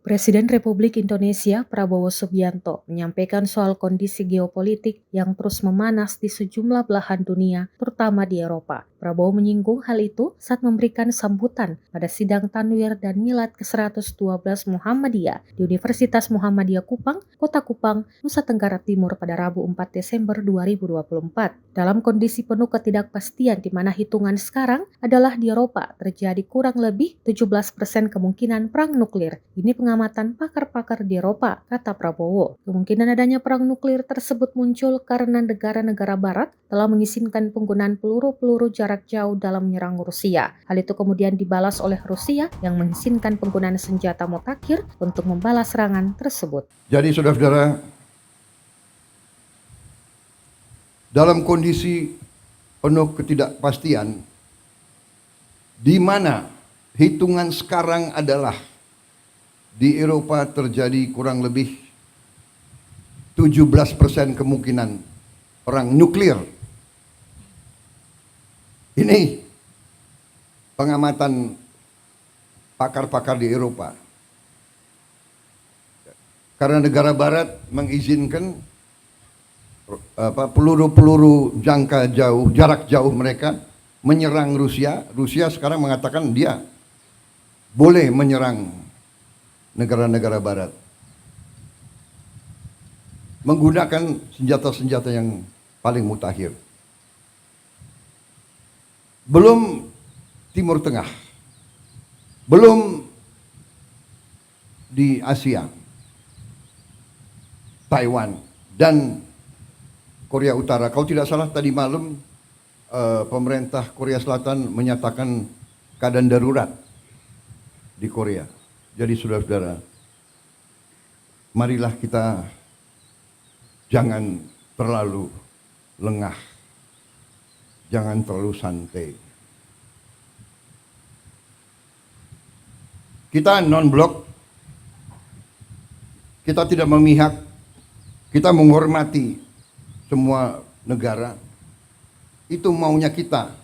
Presiden Republik Indonesia Prabowo Subianto menyampaikan soal kondisi geopolitik yang terus memanas di sejumlah belahan dunia, terutama di Eropa. Prabowo menyinggung hal itu saat memberikan sambutan pada sidang Tanwir dan Milad ke-112 Muhammadiyah di Universitas Muhammadiyah Kupang, Kota Kupang, Nusa Tenggara Timur pada Rabu 4 Desember 2024. Dalam kondisi penuh ketidakpastian di mana hitungan sekarang adalah di Eropa terjadi kurang lebih 17% kemungkinan perang nuklir. Ini pengamatan pakar-pakar di Eropa, kata Prabowo. Kemungkinan adanya perang nuklir tersebut muncul karena negara-negara barat telah mengizinkan penggunaan peluru-peluru jarak jauh dalam menyerang Rusia. Hal itu kemudian dibalas oleh Rusia yang mengizinkan penggunaan senjata mutakhir untuk membalas serangan tersebut. Jadi saudara-saudara, dalam kondisi penuh ketidakpastian, di mana hitungan sekarang adalah di Eropa terjadi kurang lebih 17% kemungkinan perang nuklir. Ini pengamatan pakar-pakar di Eropa. Karena negara barat mengizinkan peluru-peluru jangka jauh, jarak jauh mereka menyerang Rusia. Rusia sekarang mengatakan dia boleh menyerang negara-negara barat menggunakan senjata-senjata yang paling mutakhir. Belum Timur Tengah, belum di Asia, Taiwan dan Korea Utara. Kalau tidak salah tadi malam pemerintah Korea Selatan menyatakan keadaan darurat di Korea. Jadi saudara-saudara, marilah kita jangan terlalu lengah, jangan terlalu santai. Kita non-blok, kita tidak memihak, kita menghormati semua negara. Itu maunya kita.